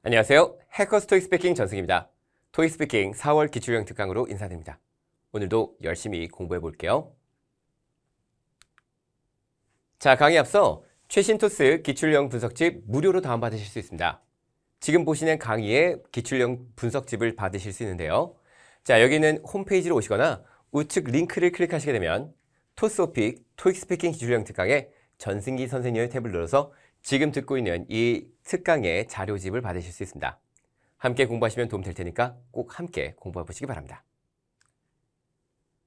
안녕하세요. 해커스 토익 스피킹 전승입니다. 토익 스피킹 4월 기출형 특강으로 인사드립니다. 오늘도 열심히 공부해 볼게요. 자, 강의 앞서 최신 토스 기출형 분석집 무료로 다운받으실 수 있습니다. 지금 보시는 강의의 기출형 분석집을 받으실 수 있는데요. 자, 여기는 홈페이지로 오시거나 우측 링크를 클릭하시게 되면 토스오픽 토익 스피킹 기출형 특강의 전승기 선생님의 탭을 눌러서 지금 듣고 있는 이 특강의 자료집을 받으실 수 있습니다. 함께 공부하시면 도움 될 테니까 꼭 함께 공부해 보시기 바랍니다.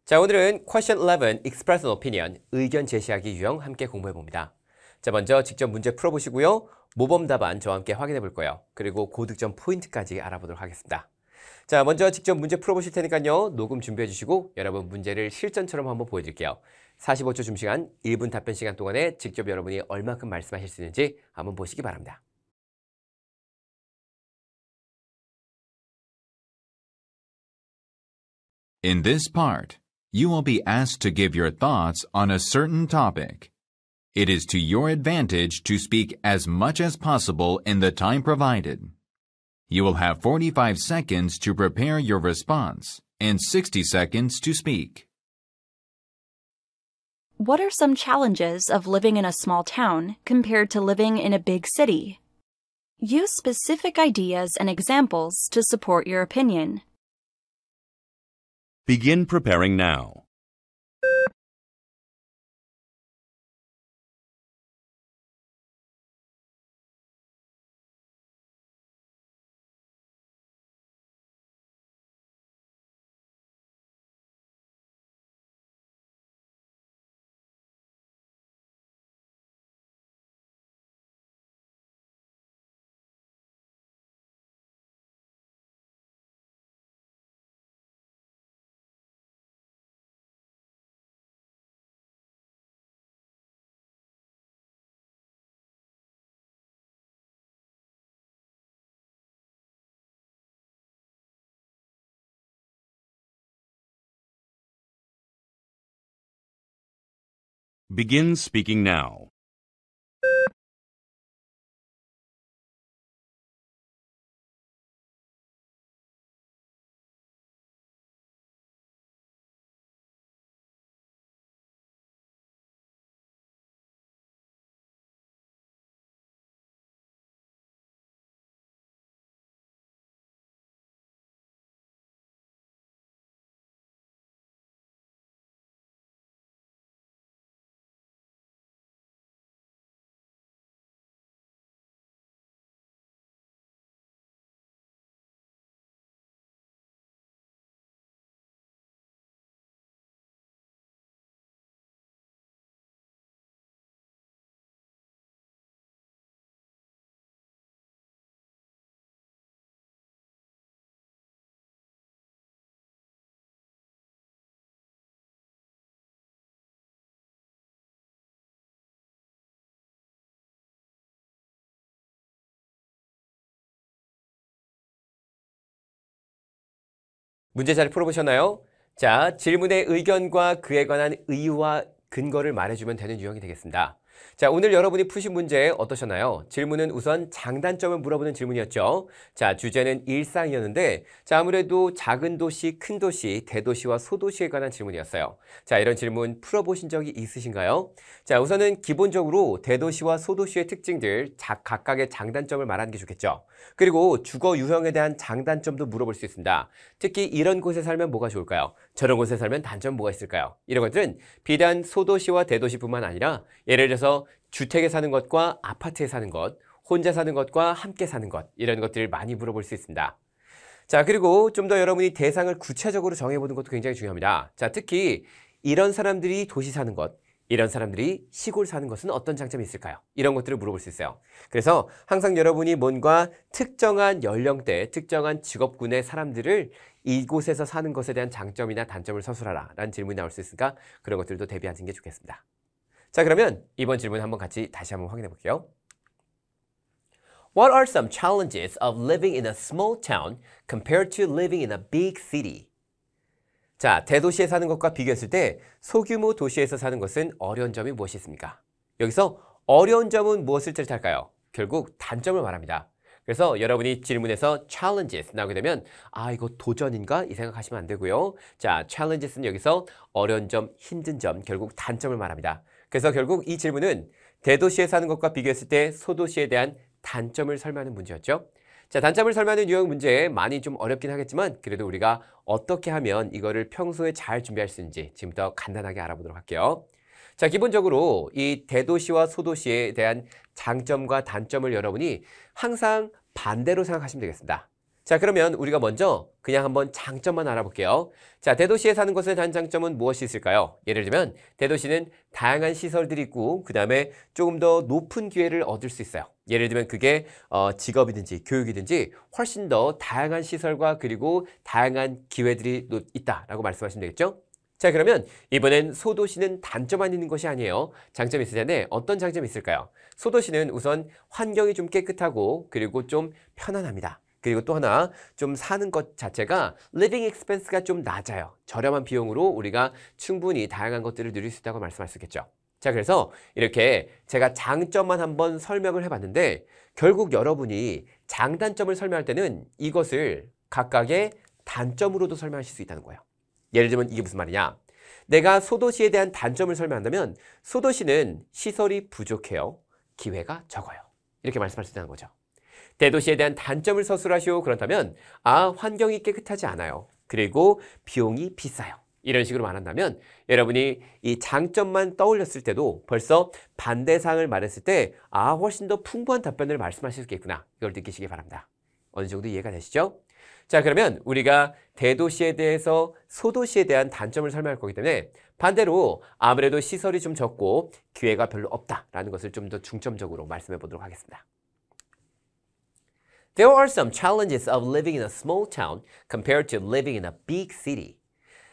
자, 오늘은 Question 11, Express an Opinion, 의견 제시하기 유형 함께 공부해 봅니다. 자, 먼저 직접 문제 풀어보시고요. 모범 답안 저와 함께 확인해 볼 거예요. 그리고 고득점 포인트까지 알아보도록 하겠습니다. 자, 먼저 직접 문제 풀어보실 테니까요. 녹음 준비해 주시고 여러분 문제를 실전처럼 한번 보여드릴게요. 45초 줌시간, 1분 답변 시간 동안에 직접 여러분이 얼마큼 말씀하실 수 있는지 한번 보시기 바랍니다. In this part, you will be asked to give your thoughts on a certain topic. It is to your advantage to speak as much as possible in the time provided. You will have 45 seconds to prepare your response and 60 seconds to speak. What are some challenges of living in a small town compared to living in a big city? Use specific ideas and examples to support your opinion. Begin preparing now. Begin speaking now. 문제 잘 풀어보셨나요? 자, 질문의 의견과 그에 관한 이유와 근거를 말해주면 되는 유형이 되겠습니다. 자, 오늘 여러분이 푸신 문제 어떠셨나요? 질문은 우선 장단점을 물어보는 질문이었죠. 자, 주제는 일상이었는데, 자, 아무래도 작은 도시, 큰 도시, 대도시와 소도시에 관한 질문이었어요. 자, 이런 질문 풀어보신 적이 있으신가요? 자, 우선은 기본적으로 대도시와 소도시의 특징들, 각각의 장단점을 말하는 게 좋겠죠. 그리고 주거 유형에 대한 장단점도 물어볼 수 있습니다. 특히 이런 곳에 살면 뭐가 좋을까요? 저런 곳에 살면 단점 뭐가 있을까요? 이런 것들은 비단 소도시와 대도시뿐만 아니라 예를 들어서 주택에 사는 것과 아파트에 사는 것, 혼자 사는 것과 함께 사는 것, 이런 것들을 많이 물어볼 수 있습니다. 자, 그리고 좀 더 여러분이 대상을 구체적으로 정해보는 것도 굉장히 중요합니다. 자, 특히 이런 사람들이 도시 사는 것, 이런 사람들이 시골 사는 것은 어떤 장점이 있을까요? 이런 것들을 물어볼 수 있어요. 그래서 항상 여러분이 뭔가 특정한 연령대, 특정한 직업군의 사람들을 이곳에서 사는 것에 대한 장점이나 단점을 서술하라 라는 질문이 나올 수 있으니까 그런 것들도 대비하시는 게 좋겠습니다. 자, 그러면 이번 질문 한번 같이 다시 한번 확인해 볼게요. What are some challenges of living in a small town compared to living in a big city? 자, 대도시에 사는 것과 비교했을 때 소규모 도시에서 사는 것은 어려운 점이 무엇이 있습니까? 여기서 어려운 점은 무엇을 뜻할까요? 결국 단점을 말합니다. 그래서 여러분이 질문에서 challenges 나오게 되면 이거 도전인가? 이 생각하시면 안 되고요. 자, challenges는 여기서 어려운 점, 힘든 점, 결국 단점을 말합니다. 그래서 결국 이 질문은 대도시에 사는 것과 비교했을 때 소도시에 대한 단점을 설명하는 문제였죠. 자, 단점을 설명하는 유형 문제 많이 좀 어렵긴 하겠지만 그래도 우리가 어떻게 하면 이거를 평소에 잘 준비할 수 있는지 지금부터 간단하게 알아보도록 할게요. 자, 기본적으로 이 대도시와 소도시에 대한 장점과 단점을 여러분이 항상 반대로 생각하시면 되겠습니다. 자, 그러면 우리가 먼저 그냥 한번 장점만 알아볼게요. 자, 대도시에 사는 것의 단장점은 무엇이 있을까요? 예를 들면 대도시는 다양한 시설들이 있고 그 다음에 조금 더 높은 기회를 얻을 수 있어요. 예를 들면 그게 직업이든지 교육이든지 훨씬 더 다양한 시설과 그리고 다양한 기회들이 있다라고 말씀하시면 되겠죠? 자, 그러면 이번엔 소도시는 단점만 있는 것이 아니에요. 장점이 있을 텐데 어떤 장점이 있을까요? 소도시는 우선 환경이 좀 깨끗하고 그리고 좀 편안합니다. 그리고 또 하나 좀 사는 것 자체가 living expense가 좀 낮아요. 저렴한 비용으로 우리가 충분히 다양한 것들을 누릴 수 있다고 말씀할 수 있겠죠. 자, 그래서 이렇게 제가 장점만 한번 설명을 해봤는데 결국 여러분이 장단점을 설명할 때는 이것을 각각의 단점으로도 설명하실 수 있다는 거예요. 예를 들면 이게 무슨 말이냐? 내가 소도시에 대한 단점을 설명한다면 소도시는 시설이 부족해요. 기회가 적어요. 이렇게 말씀할 수 있다는 거죠. 대도시에 대한 단점을 서술하시오. 그렇다면 환경이 깨끗하지 않아요. 그리고 비용이 비싸요. 이런 식으로 말한다면 여러분이 이 장점만 떠올렸을 때도 벌써 반대사항을 말했을 때 훨씬 더 풍부한 답변을 말씀하실 수 있겠구나. 이걸 느끼시기 바랍니다. 어느 정도 이해가 되시죠? 자, 그러면 우리가 대도시에 대해서 소도시에 대한 단점을 설명할 거기 때문에 반대로 아무래도 시설이 좀 적고 기회가 별로 없다라는 것을 좀 더 중점적으로 말씀해 보도록 하겠습니다. There are some challenges of living in a small town compared to living in a big city.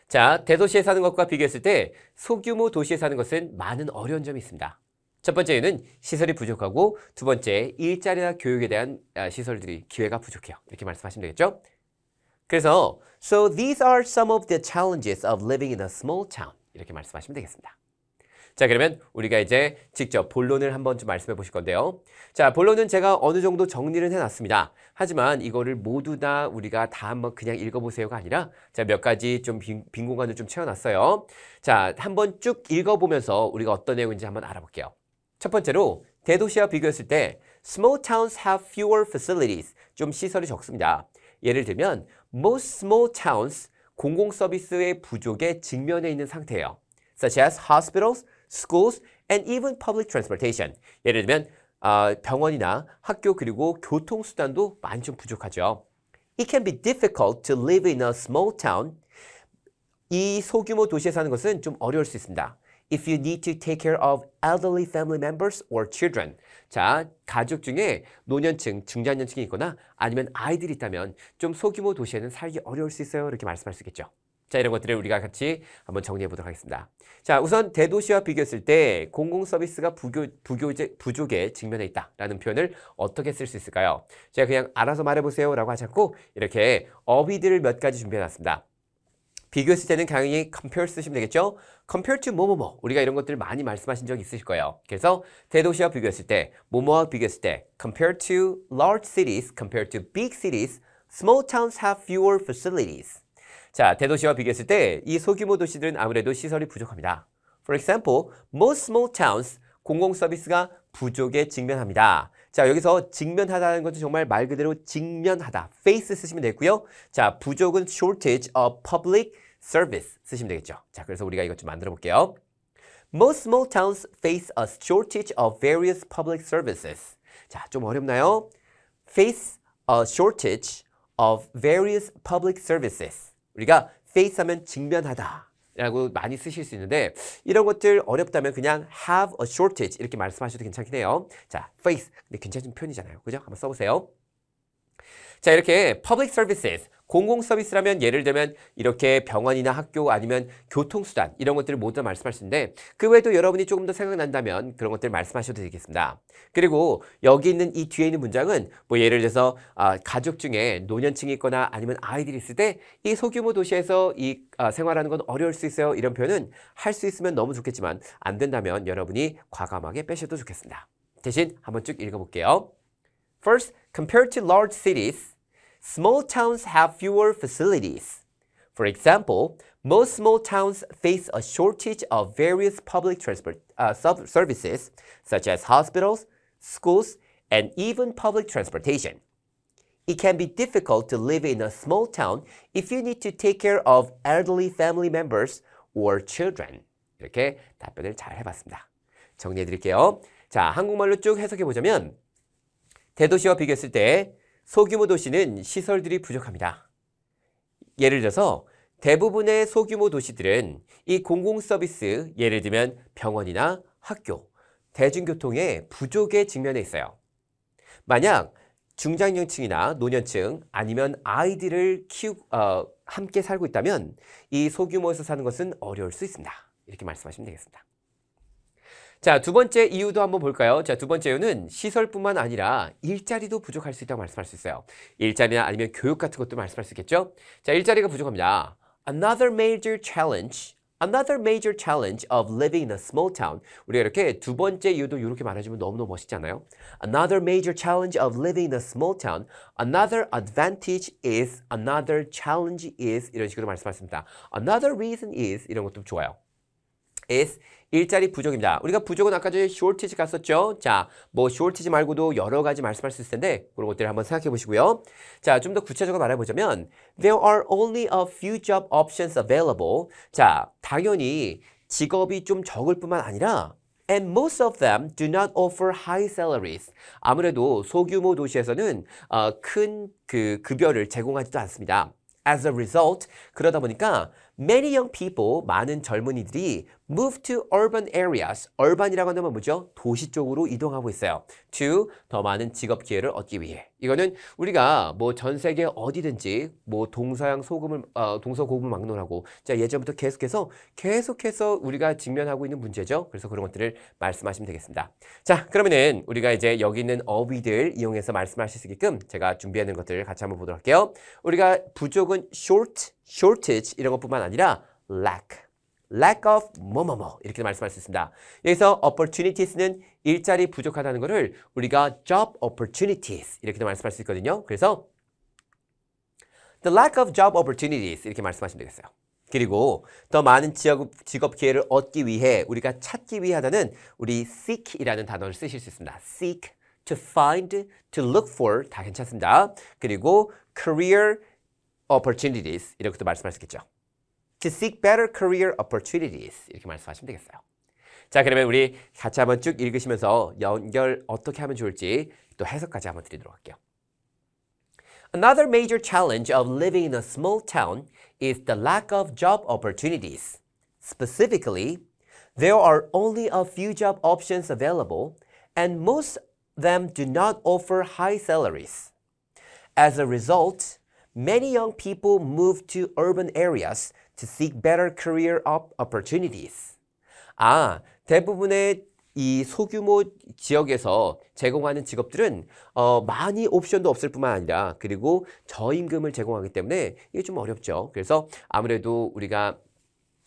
자, 대도시에 사는 것과 비교했을 때 소규모 도시에 사는 것은 많은 어려운 점이 있습니다. 첫 번째는 시설이 부족하고 두 번째 일자리나 교육에 대한 시설들이 기회가 부족해요. 이렇게 말씀하시면 되겠죠? 그래서 So these are some of the challenges of living in a small town. 이렇게 말씀하시면 되겠습니다. 자, 그러면 우리가 이제 직접 본론을 한번 좀 말씀해 보실 건데요. 자, 본론은 제가 어느 정도 정리를 해놨습니다. 하지만 이거를 모두 다 우리가 다 한번 그냥 읽어보세요가 아니라 자, 몇 가지 좀 빈 공간을 좀 채워놨어요. 자, 한번 쭉 읽어보면서 우리가 어떤 내용인지 한번 알아볼게요. 첫 번째로 대도시와 비교했을 때 small towns have fewer facilities. 좀 시설이 적습니다. 예를 들면 most small towns 공공 서비스의 부족에 직면해 있는 상태예요. Such as hospitals, schools, and even public transportation. 예를 들면 병원이나 학교 그리고 교통수단도 많이 좀 부족하죠. It can be difficult to live in a small town. 이 소규모 도시에 사는 것은 좀 어려울 수 있습니다. If you need to take care of elderly family members or children. 자, 가족 중에 노년층, 중장년층이 있거나 아니면 아이들이 있다면 좀 소규모 도시에는 살기 어려울 수 있어요. 이렇게 말씀할 수 있겠죠. 자, 이런 것들을 우리가 같이 한번 정리해 보도록 하겠습니다. 자, 우선 대도시와 비교했을 때 공공 서비스가 부족에 직면해 있다라는 표현을 어떻게 쓸 수 있을까요? 제가 그냥 알아서 말해보세요라고 하지 않고 이렇게 어휘들을 몇 가지 준비해 놨습니다. 비교했을 때는 당연히 compare 쓰시면 되겠죠? compare to 뭐뭐뭐. 우리가 이런 것들 많이 말씀하신 적 있으실 거예요. 그래서 대도시와 비교했을 때, 뭐뭐와 비교했을 때 compare to large cities, compare to big cities, small towns have fewer facilities. 자, 대도시와 비교했을 때 이 소규모 도시들은 아무래도 시설이 부족합니다. For example, most small towns 공공 서비스가 부족에 직면합니다. 자, 여기서 직면하다는 것은 정말 말 그대로 직면하다. face 쓰시면 되고요. 자, 부족은 shortage of public service 쓰시면 되겠죠. 자, 그래서 우리가 이것 좀 만들어 볼게요. Most small towns face a shortage of various public services. 자, 좀 어렵나요? Face a shortage of various public services. 우리가 face 하면 직면하다 라고 많이 쓰실 수 있는데 이런 것들 어렵다면 그냥 have a shortage 이렇게 말씀하셔도 괜찮긴 해요. 자, face. 근데 괜찮은 표현이잖아요. 그죠? 한번 써보세요. 자, 이렇게 public services, 공공 서비스라면 예를 들면 이렇게 병원이나 학교 아니면 교통수단 이런 것들을 모두 다 말씀할 수 있는데 그 외에도 여러분이 조금 더 생각난다면 그런 것들 말씀하셔도 되겠습니다. 그리고 여기 있는 이 뒤에 있는 문장은 뭐 예를 들어서 가족 중에 노년층이 있거나 아니면 아이들이 있을 때 이 소규모 도시에서 이 생활하는 건 어려울 수 있어요. 이런 표현은 할 수 있으면 너무 좋겠지만 안 된다면 여러분이 과감하게 빼셔도 좋겠습니다. 대신 한번 쭉 읽어볼게요. First, compared to large cities, small towns have fewer facilities. For example, most small towns face a shortage of various public transport services, such as hospitals, schools, and even public transportation. It can be difficult to live in a small town if you need to take care of elderly family members or children. 이렇게 답변을 잘 해봤습니다. 정리해 드릴게요. 자, 한국말로 쭉 해석해 보자면 대도시와 비교했을 때 소규모 도시는 시설들이 부족합니다. 예를 들어서 대부분의 소규모 도시들은 이 공공 서비스, 예를 들면 병원이나 학교, 대중교통의 부족에 직면해 있어요. 만약 중장년층이나 노년층 아니면 아이들을 함께 살고 있다면 이 소규모에서 사는 것은 어려울 수 있습니다. 이렇게 말씀하시면 되겠습니다. 자, 두 번째 이유도 한번 볼까요? 자, 두 번째 이유는 시설뿐만 아니라 일자리도 부족할 수 있다고 말씀할 수 있어요. 일자리나 아니면 교육 같은 것도 말씀할 수 있겠죠? 자, 일자리가 부족합니다. Another major challenge of living in a small town. 우리가 이렇게 두 번째 이유도 이렇게 말해주면 너무너무 멋있지 않아요? Another major challenge of living in a small town. Another advantage is, another challenge is 이런 식으로 말씀하셨습니다. Another reason is 이런 것도 좋아요. is 일자리 부족입니다. 우리가 부족은 아까 전에 shortage 갔었죠. 자, 뭐 shortage 말고도 여러 가지 말씀할 수 있을 텐데 그런 것들을 한번 생각해 보시고요. 자, 좀 더 구체적으로 말해보자면 There are only a few job options available. 자, 당연히 직업이 좀 적을 뿐만 아니라 And most of them do not offer high salaries. 아무래도 소규모 도시에서는 큰 급여를 제공하지도 않습니다. As a result, 그러다 보니까 many young people, 많은 젊은이들이 move to urban areas. urban이라고 한다면 뭐죠? 도시 쪽으로 이동하고 있어요. to 더 많은 직업 기회를 얻기 위해. 이거는 우리가 뭐 전 세계 어디든지 뭐 동서양 동서고금을 막론하고 자, 예전부터 계속해서 우리가 직면하고 있는 문제죠. 그래서 그런 것들을 말씀하시면 되겠습니다. 자, 그러면은 우리가 이제 여기 있는 어휘들 이용해서 말씀하실 수 있게끔 제가 준비하는 것들을 같이 한번 보도록 할게요. 우리가 부족은 shortage 이런 것뿐만 아니라 lack of 뭐뭐뭐 이렇게 말씀할 수 있습니다. 여기서 opportunities는 일자리 부족하다는 것을 우리가 job opportunities 이렇게도 말씀할 수 있거든요. 그래서 the lack of job opportunities 이렇게 말씀하시면 되겠어요. 그리고 더 많은 직업 기회를 얻기 위해 우리가 찾기 위해 하다는 우리 seek이라는 단어를 쓰실 수 있습니다. seek, to find, to look for 다 괜찮습니다. 그리고 career opportunities 이렇게도 말씀할 수 있겠죠. To seek better career opportunities 이렇게 말씀하시면 되겠어요. 자, 그러면 우리 같이 한번 쭉 읽으시면서 연결 어떻게 하면 좋을지 또 해석까지 한번 드리도록 할게요. Another major challenge of living in a small town is the lack of job opportunities. Specifically, there are only a few job options available and most of them do not offer high salaries. As a result, many young people move to urban areas to seek better career opportunities. 대부분의 이 소규모 지역에서 제공하는 직업들은 많이 옵션도 없을 뿐만 아니라 그리고 저임금을 제공하기 때문에 이게 좀 어렵죠. 그래서 아무래도 우리가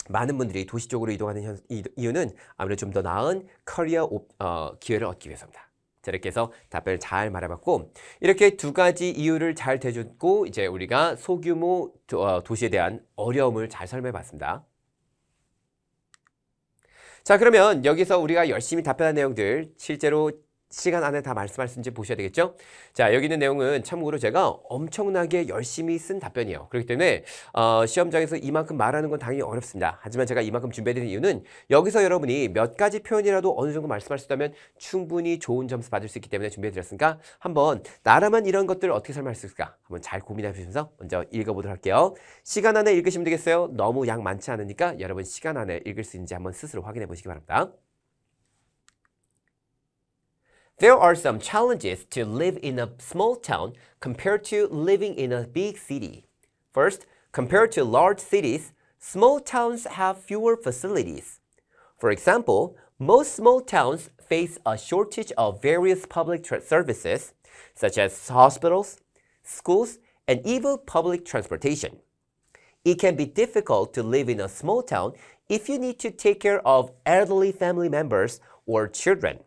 많은 분들이 도시 쪽으로 이동하는 이유는 아무래도 좀 더 나은 커리어 기회를 얻기 위해서입니다. 자, 이렇게 해서 답변을 잘 말해봤고 이렇게 두 가지 이유를 잘 대주고 이제 우리가 소규모 도시에 대한 어려움을 잘 설명해봤습니다. 자, 그러면 여기서 우리가 열심히 답변한 내용들 실제로 시간 안에 다 말씀할 수 있는지 보셔야 되겠죠? 자, 여기 있는 내용은 참고로 제가 엄청나게 열심히 쓴 답변이에요. 그렇기 때문에 시험장에서 이만큼 말하는 건 당연히 어렵습니다. 하지만 제가 이만큼 준비해드린 이유는 여기서 여러분이 몇 가지 표현이라도 어느 정도 말씀할 수 있다면 충분히 좋은 점수 받을 수 있기 때문에 준비해드렸으니까 한번 나라만 이런 것들을 어떻게 설명할 수 있을까? 한번 잘 고민해 보시면서 먼저 읽어보도록 할게요. 시간 안에 읽으시면 되겠어요? 너무 양 많지 않으니까 여러분 시간 안에 읽을 수 있는지 한번 스스로 확인해 보시기 바랍니다. There are some challenges to live in a small town compared to living in a big city. First, compared to large cities, small towns have fewer facilities. For example, most small towns face a shortage of various public services, such as hospitals, schools, and even public transportation. It can be difficult to live in a small town if you need to take care of elderly family members or children.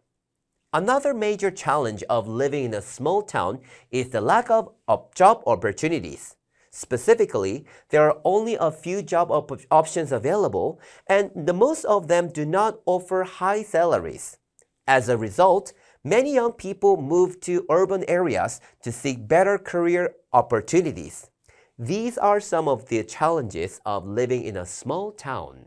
Another major challenge of living in a small town is the lack of job opportunities. Specifically, there are only a few job options available, and most of them do not offer high salaries. As a result, many young people move to urban areas to seek better career opportunities. These are some of the challenges of living in a small town.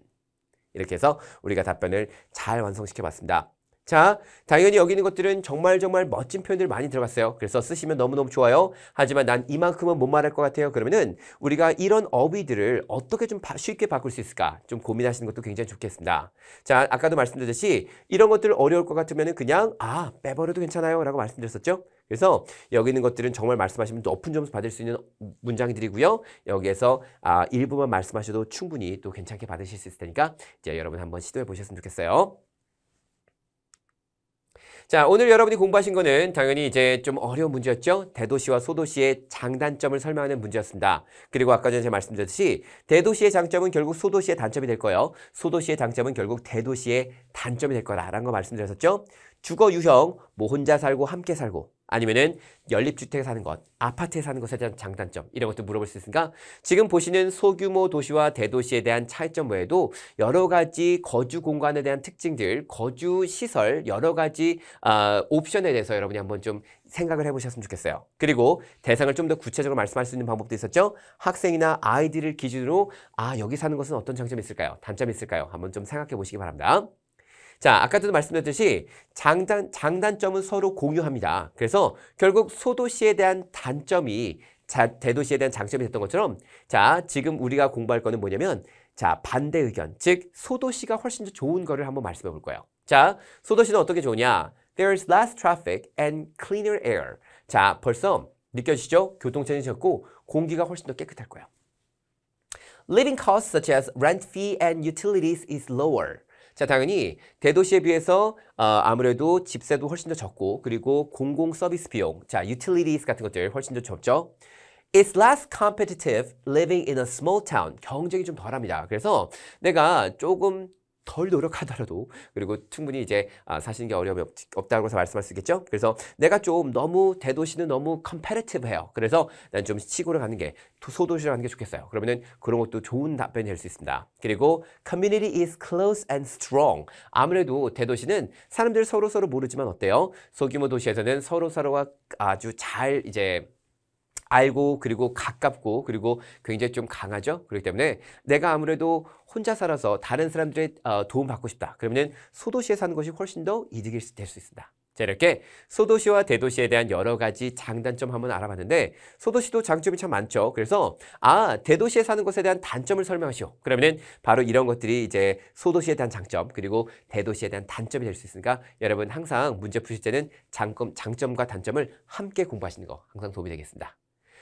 이렇게 해서 우리가 답변을 잘 완성시켜 봤습니다. 자, 당연히 여기 있는 것들은 정말 멋진 표현들 많이 들어갔어요. 그래서 쓰시면 너무너무 좋아요. 하지만 난 이만큼은 못 말할 것 같아요. 그러면은 우리가 이런 어휘들을 어떻게 좀 쉽게 바꿀 수 있을까? 좀 고민하시는 것도 굉장히 좋겠습니다. 자, 아까도 말씀드렸듯이 이런 것들 어려울 것 같으면은 그냥 빼버려도 괜찮아요 라고 말씀드렸었죠. 그래서 여기 있는 것들은 정말 말씀하시면 높은 점수 받을 수 있는 문장들이고요. 여기에서 일부만 말씀하셔도 충분히 또 괜찮게 받으실 수 있을 테니까 이제 여러분 한번 시도해 보셨으면 좋겠어요. 자, 오늘 여러분이 공부하신 거는 당연히 이제 좀 어려운 문제였죠. 대도시와 소도시의 장단점을 설명하는 문제였습니다. 그리고 아까 전에 제가 말씀드렸듯이 대도시의 장점은 결국 소도시의 단점이 될 거예요. 소도시의 장점은 결국 대도시의 단점이 될 거다라는 거 말씀드렸었죠. 주거 유형, 뭐 혼자 살고 함께 살고 아니면은 연립주택에 사는 것, 아파트에 사는 것에 대한 장단점 이런 것도 물어볼 수 있으니까 지금 보시는 소규모 도시와 대도시에 대한 차이점 외에도 여러 가지 거주 공간에 대한 특징들, 거주 시설, 여러 가지 옵션에 대해서 여러분이 한번 좀 생각을 해보셨으면 좋겠어요. 그리고 대상을 좀 더 구체적으로 말씀할 수 있는 방법도 있었죠. 학생이나 아이들을 기준으로 여기 사는 것은 어떤 장점이 있을까요? 단점이 있을까요? 한번 좀 생각해 보시기 바랍니다. 자, 아까도 말씀드렸듯이 장단점은 서로 공유합니다. 그래서 결국 소도시에 대한 단점이 대도시에 대한 장점이 됐던 것처럼 자, 지금 우리가 공부할 거는 뭐냐면 자, 반대 의견, 즉 소도시가 훨씬 더 좋은 거를 한번 말씀해 볼 거예요. 자, 소도시는 어떻게 좋으냐? There's less traffic and cleaner air. 자, 벌써 느껴지시죠? 교통체증이 적고 공기가 훨씬 더 깨끗할 거예요. Living costs such as rent fee and utilities is lower. 자, 당연히 대도시에 비해서 아무래도 집세도 훨씬 더 적고 그리고 공공 서비스 비용, 자, utilities 같은 것들 훨씬 더 적죠. It's less competitive living in a small town. 경쟁이 좀 덜합니다. 그래서 내가 조금 덜 노력하더라도 그리고 충분히 이제 사시는 게 어려움이 없다고 해서 말씀할 수 있겠죠. 그래서 내가 좀 너무 대도시는 너무 컴페티티브해요. 그래서 난 좀 시골에 가는 게 소도시로 가는 게 좋겠어요. 그러면은 그런 것도 좋은 답변이 될 수 있습니다. 그리고 community is close and strong. 아무래도 대도시는 사람들 서로 모르지만 어때요? 소규모 도시에서는 서로가 아주 잘 이제 알고 그리고 가깝고 그리고 굉장히 좀 강하죠. 그렇기 때문에 내가 아무래도 혼자 살아서 다른 사람들의 도움 받고 싶다. 그러면 소도시에 사는 것이 훨씬 더 이득이 될 수 있습니다. 자, 이렇게 소도시와 대도시에 대한 여러 가지 장단점 한번 알아봤는데 소도시도 장점이 참 많죠. 그래서 대도시에 사는 것에 대한 단점을 설명하시오. 그러면은 바로 이런 것들이 이제 소도시에 대한 장점 그리고 대도시에 대한 단점이 될 수 있으니까 여러분 항상 문제 푸실 때는 장점과 단점을 함께 공부하시는 거 항상 도움이 되겠습니다.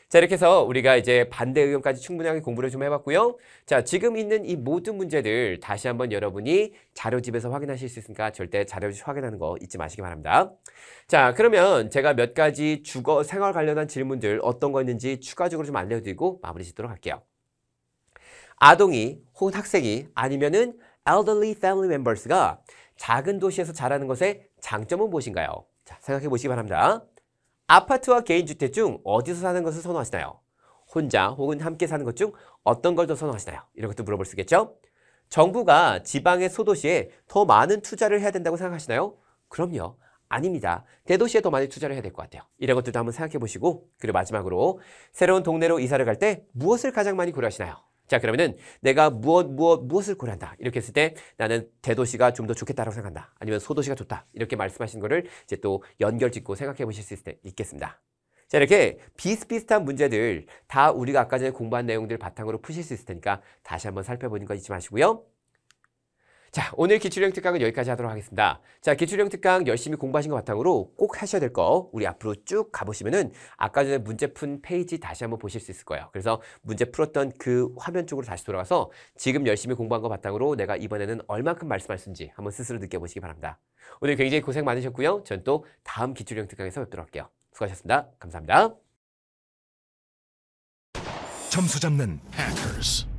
자, 이렇게 해서 우리가 이제 반대 의견까지 충분하게 공부를 좀 해봤고요. 자, 지금 있는 이 모든 문제들 다시 한번 여러분이 자료집에서 확인하실 수 있으니까 절대 자료집 확인하는 거 잊지 마시기 바랍니다. 자, 그러면 제가 몇 가지 주거 생활 관련한 질문들 어떤 거 있는지 추가적으로 좀 알려드리고 마무리 짓도록 할게요. 아동이 혹은 학생이 아니면은 elderly family members가 작은 도시에서 자라는 것의 장점은 무엇인가요? 자, 생각해 보시기 바랍니다. 아파트와 개인주택 중 어디서 사는 것을 선호하시나요? 혼자 혹은 함께 사는 것 중 어떤 걸 더 선호하시나요? 이런 것도 물어볼 수 있겠죠? 정부가 지방의 소도시에 더 많은 투자를 해야 된다고 생각하시나요? 그럼요. 아닙니다. 대도시에 더 많이 투자를 해야 될 것 같아요. 이런 것들도 한번 생각해 보시고 그리고 마지막으로 새로운 동네로 이사를 갈 때 무엇을 가장 많이 고려하시나요? 자, 그러면은 내가 무엇을 고려한다. 이렇게 했을 때 나는 대도시가 좀 더 좋겠다라고 생각한다. 아니면 소도시가 좋다. 이렇게 말씀하신 거를 이제 또 연결 짓고 생각해 보실 수 있겠습니다. 자, 이렇게 비슷비슷한 문제들 다 우리가 아까 전에 공부한 내용들 바탕으로 푸실 수 있을 테니까 다시 한번 살펴보는 거 잊지 마시고요. 자, 오늘 기출형 특강은 여기까지 하도록 하겠습니다. 자, 기출형 특강 열심히 공부하신 것 바탕으로 꼭 하셔야 될 거 우리 앞으로 쭉 가보시면은 아까 전에 문제 푼 페이지 다시 한번 보실 수 있을 거예요. 그래서 문제 풀었던 그 화면 쪽으로 다시 돌아가서 지금 열심히 공부한 것 바탕으로 내가 이번에는 얼만큼 말씀할 수 있는지 한번 스스로 느껴보시기 바랍니다. 오늘 굉장히 고생 많으셨고요. 전 또 다음 기출형 특강에서 뵙도록 할게요. 수고하셨습니다. 감사합니다. 점수 잡는 해커스.